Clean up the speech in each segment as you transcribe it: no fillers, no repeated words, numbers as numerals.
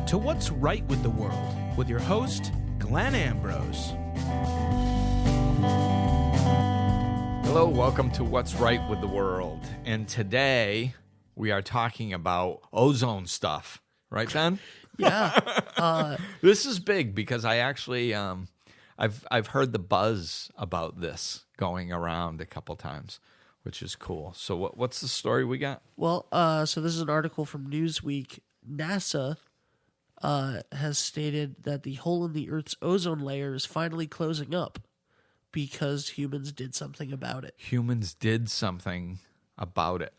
to What's Right with the World with your host, Glenn Ambrose. Hello, welcome to What's Right with the World. And today we are talking about ozone stuff. Right, Ben? Yeah. This is big because I actually I've heard the buzz about this going around a couple times, which is cool. So what's the story we got? Well, so this is an article from Newsweek. NASA has stated that the hole in the Earth's ozone layer is finally closing up because humans did something about it. Humans did something about it.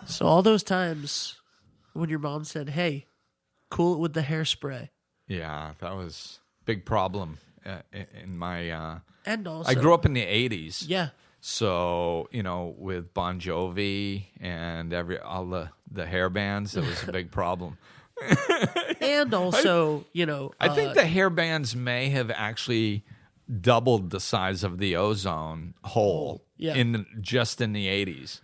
So all those times when your mom said, "Hey, cool it with the hairspray," Yeah, that was a big problem in my... and also I grew up in the 80s. Yeah. So, with Bon Jovi and all the hair bands, it was a big problem. And also, I think the hair bands may have actually doubled the size of the ozone hole just in the 80s.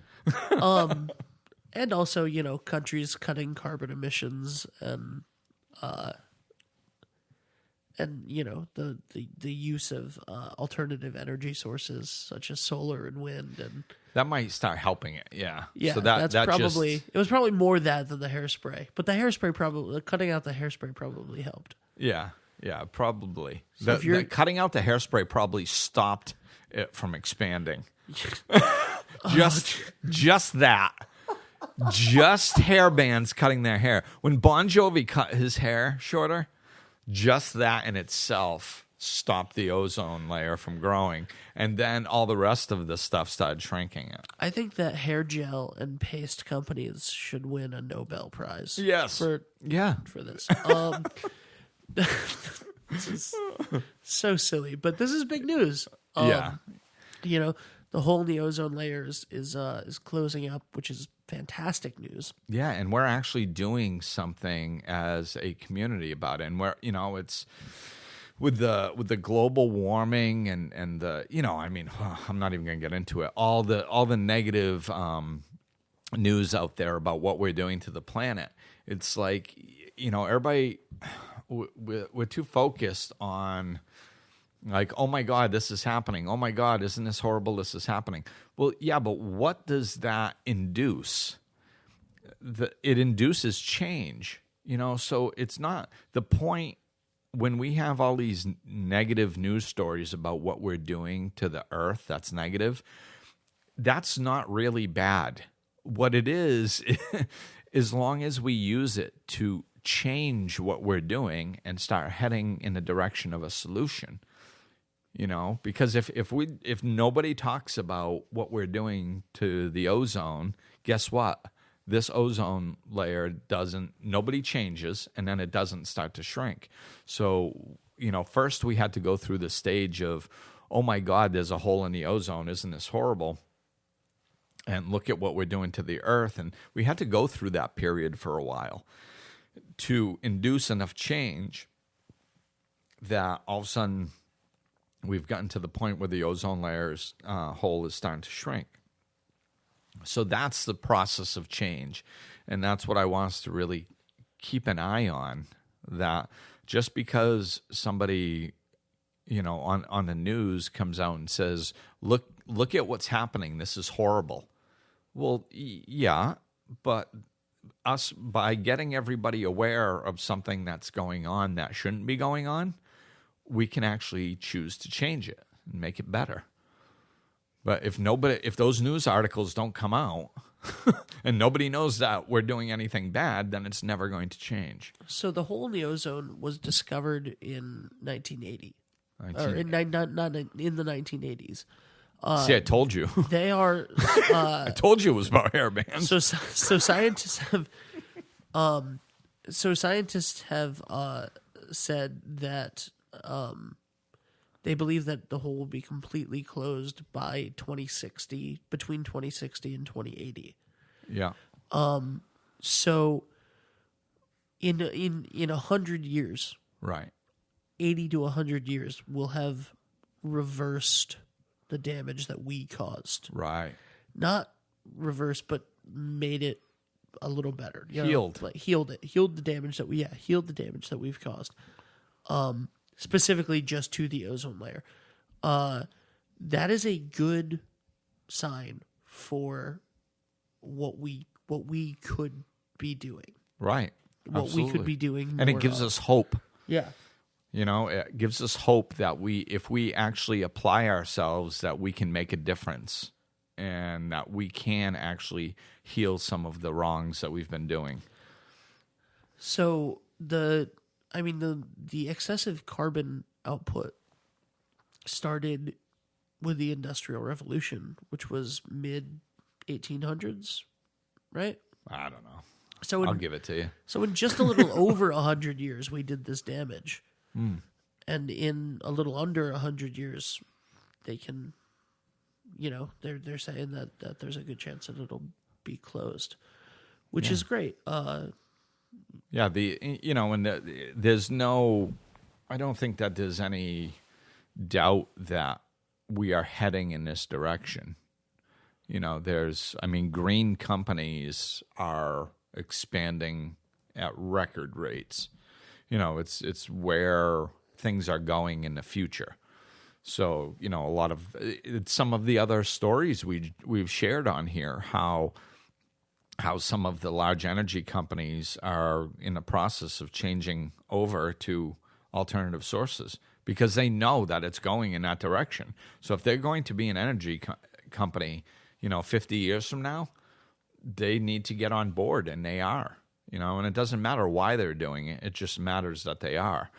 and also, countries cutting carbon emissions and the use of alternative energy sources such as solar and wind, and That might start helping it, yeah. yeah, So that's that probably it was probably more that than the hairspray, but the hairspray probably cutting out the hairspray probably helped. Yeah, probably. So if you're Cutting out the hairspray probably stopped it from expanding. Just that. Just hair bands cutting their hair. When Bon Jovi cut his hair shorter, just that in itself stopped the ozone layer from growing. And then all the rest of the stuff started shrinking it. I think that hair gel and paste companies should win a Nobel Prize. Yes. For this. This is so silly, but this is big news. Yeah. The hole in the ozone layer is closing up, which is fantastic news. Yeah, and we're actually doing something as a community about it. And it's with the global warming and the I'm not even going to get into it. All the negative news out there about what we're doing to the planet. It's like everybody we're too focused on. Like, oh my God, this is happening. Oh my God, isn't this horrible? This is happening. Well, yeah, but what does that induce? It induces change, so it's not the point when we have all these negative news stories about what we're doing to the earth that's negative. That's not really bad. What it is, as long as we use it to change what we're doing and start heading in the direction of a solution. Because if nobody talks about what we're doing to the ozone, guess what? This ozone layer nobody changes, and then it doesn't start to shrink. So, first we had to go through the stage of, oh my God, there's a hole in the ozone. Isn't this horrible? And look at what we're doing to the earth. And we had to go through that period for a while to induce enough change that all of a sudden we've gotten to the point where the ozone layer's hole is starting to shrink. So that's the process of change. And that's what I want us to really keep an eye on, that just because somebody, on the news comes out and says, look at what's happening. This is horrible. Well, yeah, but us, by getting everybody aware of something that's going on that shouldn't be going on, we can actually choose to change it and make it better. But if those news articles don't come out and nobody knows that we're doing anything bad, then it's never going to change. So the hole in the ozone was discovered in 1980. Or not in the 1980s. See, I told you. They are. I told you it was about hair bands. So scientists have. Scientists have said that they believe that the hole will be completely closed by 2060, between 2060 and 2080. Yeah. So in 100 years, Right. 80 to 100 years, we'll have reversed the damage that we caused. Right. Not reversed, but made it a little better. You know, Healed. like healed the damage that we've caused. Specifically just to the ozone layer. That is a good sign for what we could be doing. Right. What we could be doing. And it more gives of. us hope. Yeah. You know, it gives us hope that if we actually apply ourselves, that we can make a difference and that we can actually heal some of the wrongs that we've been doing. So the excessive carbon output started with the Industrial Revolution, which was mid 1800s, right? I don't know. So I'll give it to you. So in just a little over 100 years, we did this damage. And in a little under 100 years, they can, they're saying that there's a good chance that it'll be closed, which is great. Yeah, there's no, I don't think that there's any doubt that we are heading in this direction. Green companies are expanding at record rates. It's where things are going in the future. So, a lot of some of the other stories we've shared on here, how some of the large energy companies are in the process of changing over to alternative sources because they know that it's going in that direction. So if they're going to be an energy company, 50 years from now, they need to get on board, and they are. And it doesn't matter why they're doing it. It just matters that they are.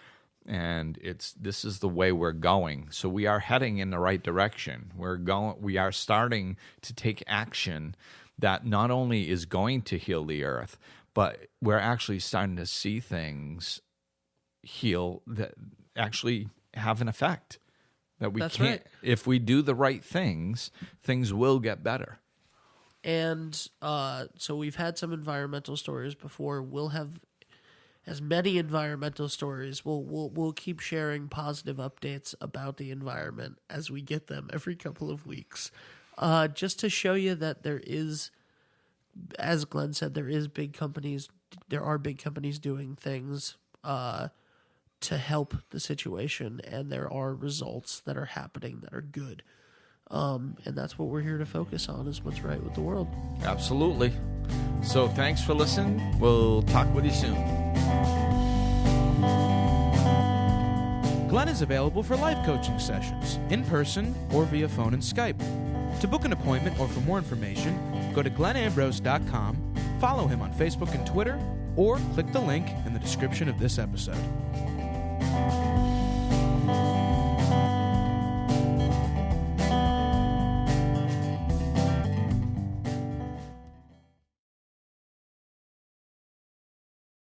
And this is the way we're going. So we are heading in the right direction. We are starting to take action that not only is going to heal the earth, but we're actually starting to see things heal that actually have an effect. That we That's can't, right. If we do the right things will get better. And so we've had some environmental stories before. We'll have as many environmental stories. We'll keep sharing positive updates about the environment as we get them every couple of weeks. Just to show you that there is, as Glenn said, there are big companies doing things to help the situation, and there are results that are happening that are good. And that's what we're here to focus on, is what's right with the world. Absolutely. So thanks for listening. We'll talk with you soon. Glenn is available for life coaching sessions, in person or via phone and Skype. To book an appointment or for more information, go to glennambrose.com, follow him on Facebook and Twitter, or click the link in the description of this episode.